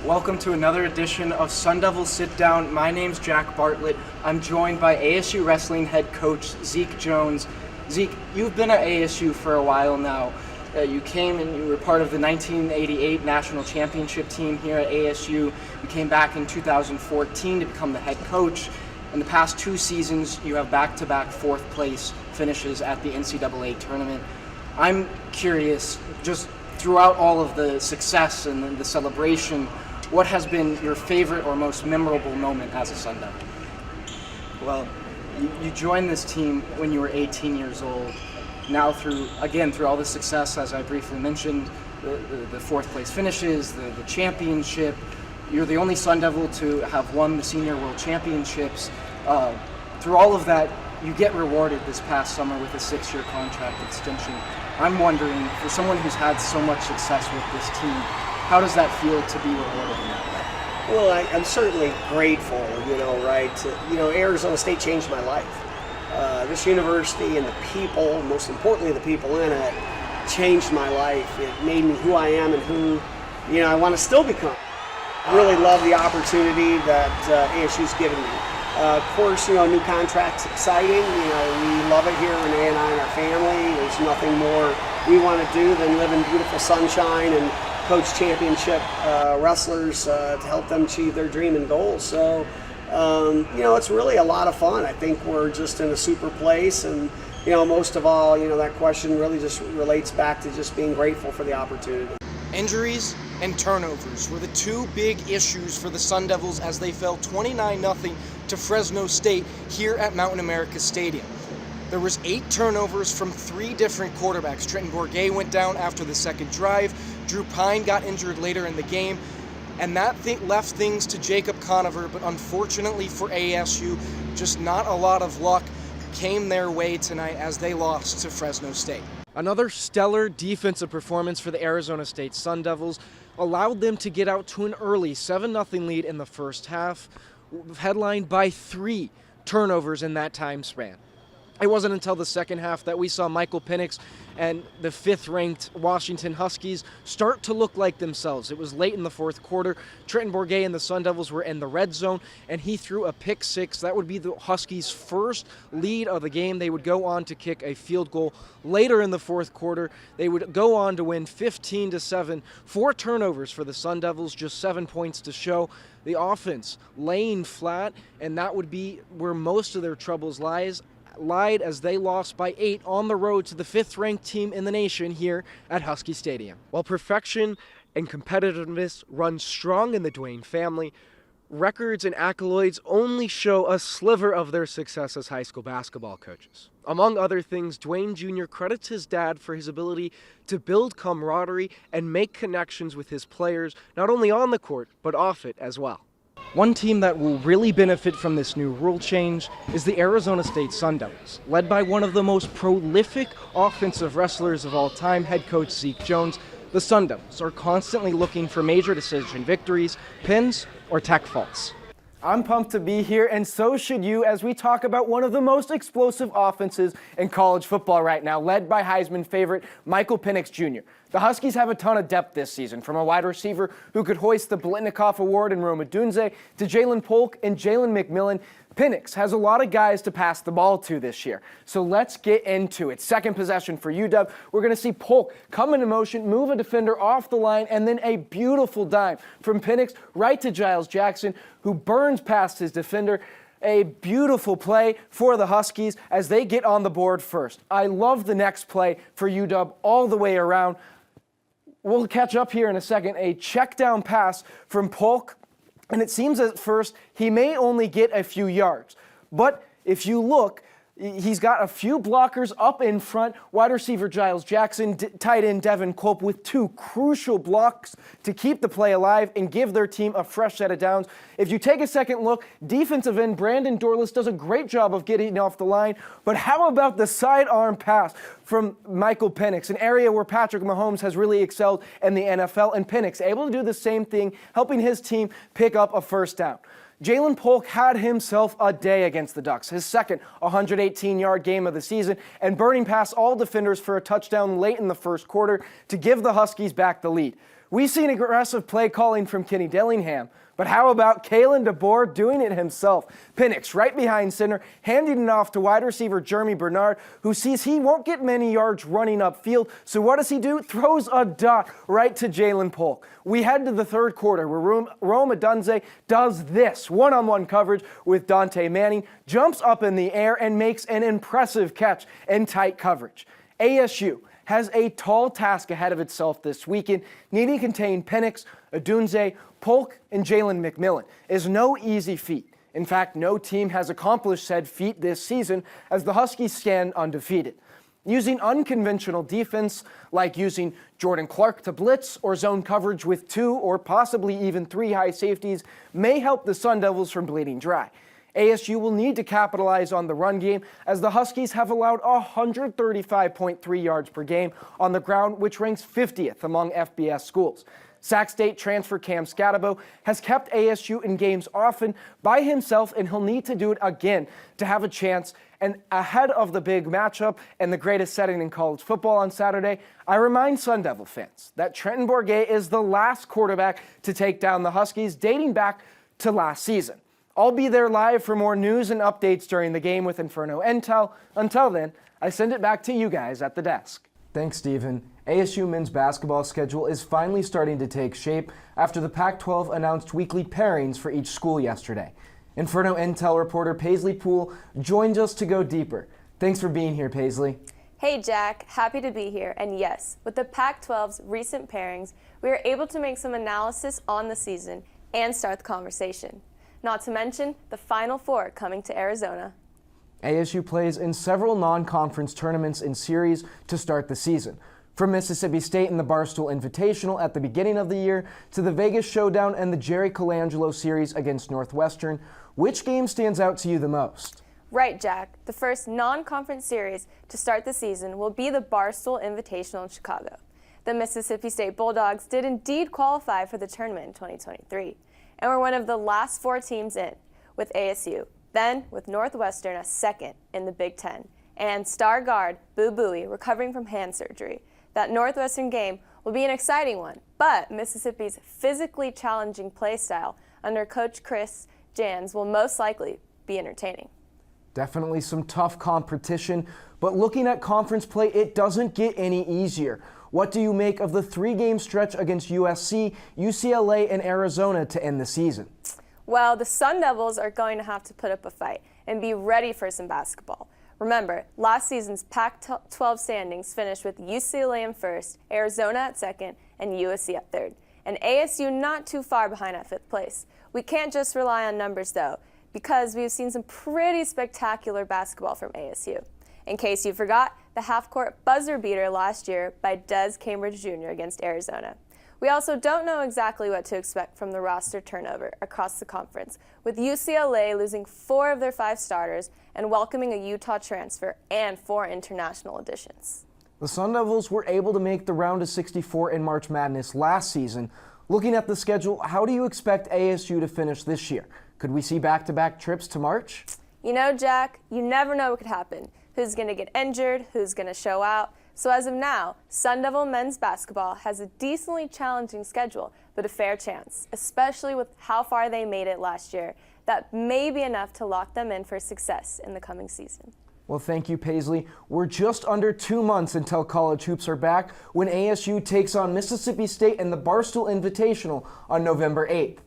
Welcome to another edition of Sun Devil Sit Down. My name's Jack Bartlett. I'm joined by ASU Wrestling head coach Zeke Jones. Zeke, you've been at ASU for a while now. You came and you were part of the 1988 National Championship team here at ASU. You came back in 2014 to become the head coach. In the past 2 seasons, you have back-to-back fourth place finishes at the NCAA tournament. I'm curious, just throughout all of the success and the celebration, what has been your favorite or most memorable moment as a Sun Devil? Well, you joined this team when you were 18 years old. Now through all the success, as I briefly mentioned, the fourth place finishes, the championship, you're the only Sun Devil to have won the Senior World Championships. Through all of that, you get rewarded this past summer with a 6-year contract extension. I'm wondering, for someone who's had so much success with this team, how does that feel to be rewarded in that way? Well, I'm certainly grateful, right? Arizona State changed my life. This university and the people, most importantly the people in it, changed my life. It made me who I am and who, I want to still become. I really love the opportunity that ASU's given me. Of course, new contract's exciting. We love it here, Renee and I and our family. There's nothing more we want to do than live in beautiful sunshine and coach championship wrestlers to help them achieve their dream and goals. So, it's really a lot of fun. I think we're just in a super place, and most of all, that question really just relates back to just being grateful for the opportunity. Injuries and turnovers were the 2 big issues for the Sun Devils as they fell 29-0 to Fresno State here at Mountain America Stadium. There was 8 turnovers from 3 different quarterbacks. Trenton Bourguet went down after the second drive. Drew Pine got injured later in the game. And that left things to Jacob Conover, but unfortunately for ASU, just not a lot of luck came their way tonight as they lost to Fresno State. Another stellar defensive performance for the Arizona State Sun Devils allowed them to get out to an early 7-0 lead in the first half, headlined by 3 turnovers in that time span. It wasn't until the second half that we saw Michael Penix and the 5th-ranked Washington Huskies start to look like themselves. It was late in the fourth quarter. Trenton Bourguet and the Sun Devils were in the red zone, and he threw a pick 6. That would be the Huskies' first lead of the game. They would go on to kick a field goal later in the fourth quarter. They would go on to win 15-7. 4 turnovers for the Sun Devils, just 7 points to show. The offense laying flat, and that would be where most of their troubles lied as they lost by 8 on the road to the 5th-ranked team in the nation here at Husky Stadium. While perfection and competitiveness run strong in the Duane family, records and accolades only show a sliver of their success as high school basketball coaches. Among other things, Duane Jr. credits his dad for his ability to build camaraderie and make connections with his players, not only on the court, but off it as well. One team that will really benefit from this new rule change is the Arizona State Sun Devils, led by one of the most prolific offensive wrestlers of all time, head coach Zeke Jones. The Sun Devils are constantly looking for major decision victories, pins, or tech faults. I'm pumped to be here, and so should you, as we talk about one of the most explosive offenses in college football right now, led by Heisman favorite Michael Penix Jr. The Huskies have a ton of depth this season, from a wide receiver who could hoist the Blitnikoff Award in Roma Dunze to Jalen Polk and Jalen McMillan. Penix has a lot of guys to pass the ball to this year. So let's get into it. Second possession for UW. We're going to see Polk come into motion, move a defender off the line, and then a beautiful dime from Penix right to Giles Jackson, who burns past his defender. A beautiful play for the Huskies as they get on the board first. I love the next play for UW all the way around. We'll catch up here in a second. A check down pass from Polk. And it seems at first he may only get a few yards. But if you look, he's got a few blockers up in front. Wide receiver Giles Jackson, tight end Devin Culp with 2 crucial blocks to keep the play alive and give their team a fresh set of downs. If you take a second look, defensive end Brandon Dorless does a great job of getting off the line. But how about the sidearm pass from Michael Penix, an area where Patrick Mahomes has really excelled in the NFL, and Penix able to do the same thing, helping his team pick up a first down. Jalen Polk had himself a day against the Ducks, his second 118-yard game of the season, and burning past all defenders for a touchdown late in the first quarter to give the Huskies back the lead. We've seen aggressive play calling from Kenny Dillingham, but how about Kalen DeBoer doing it himself? Penix right behind center, handing it off to wide receiver Jeremy Bernard, who sees he won't get many yards running upfield, so what does he do? Throws a dot right to Jalen Polk. We head to the third quarter where Rome Odunze does this one-on-one coverage with Dante Manning, jumps up in the air and makes an impressive catch in tight coverage. ASU has a tall task ahead of itself this weekend, needing to contain Penix, Odunze, Polk, and Jalen McMillan is no easy feat. In fact, no team has accomplished said feat this season as the Huskies stand undefeated. Using unconventional defense, like using Jordan Clark to blitz or zone coverage with 2 or possibly even 3 high safeties, may help the Sun Devils from bleeding dry. ASU will need to capitalize on the run game as the Huskies have allowed 135.3 yards per game on the ground, which ranks 50th among FBS schools. Sac State transfer Cam Scatabo has kept ASU in games often by himself, and he'll need to do it again to have a chance. And ahead of the big matchup and the greatest setting in college football on Saturday, I remind Sun Devil fans that Trenton Bourguet is the last quarterback to take down the Huskies dating back to last season. I'll be there live for more news and updates during the game with Inferno Intel. Until then, I send it back to you guys at the desk. Thanks, Stephen. ASU men's basketball schedule is finally starting to take shape after the Pac-12 announced weekly pairings for each school yesterday. Inferno Intel reporter Paisley Poole joins us to go deeper. Thanks for being here, Paisley. Hey Jack, happy to be here. And yes, with the Pac-12's recent pairings, we are able to make some analysis on the season and start the conversation. Not to mention the Final Four coming to Arizona. ASU plays in several non-conference tournaments and series to start the season. From Mississippi State in the Barstool Invitational at the beginning of the year to the Vegas Showdown and the Jerry Colangelo series against Northwestern, which game stands out to you the most? Right, Jack. The first non-conference series to start the season will be the Barstool Invitational in Chicago. The Mississippi State Bulldogs did indeed qualify for the tournament in 2023. And we're one of the last 4 teams in, with ASU, then with Northwestern as second in the Big Ten, and star guard Boo Buie recovering from hand surgery. That Northwestern game will be an exciting one, but Mississippi's physically challenging play style under Coach Chris Jans will most likely be entertaining. Definitely some tough competition, but looking at conference play, it doesn't get any easier. What do you make of the 3-game stretch against USC, UCLA, and Arizona to end the season? Well, the Sun Devils are going to have to put up a fight and be ready for some basketball. Remember, last season's Pac-12 standings finished with UCLA in first, Arizona at second, and USC at third, and ASU not too far behind at 5th place. We can't just rely on numbers, though, because we've seen some pretty spectacular basketball from ASU. In case you forgot, the half-court buzzer beater last year by Des Cambridge Jr. against Arizona. We also don't know exactly what to expect from the roster turnover across the conference, with UCLA losing 4 of their 5 starters and welcoming a Utah transfer and 4 international additions. The Sun Devils were able to make the round of 64 in March Madness last season. Looking at the schedule, how do you expect ASU to finish this year? Could we see back-to-back trips to March? You know, Jack, you never know what could happen. Who's going to get injured, who's going to show out. So as of now, Sun Devil men's basketball has a decently challenging schedule, but a fair chance, especially with how far they made it last year. That may be enough to lock them in for success in the coming season. Well, thank you, Paisley. We're just under 2 months until college hoops are back when ASU takes on Mississippi State in the Barstool Invitational on November 8th.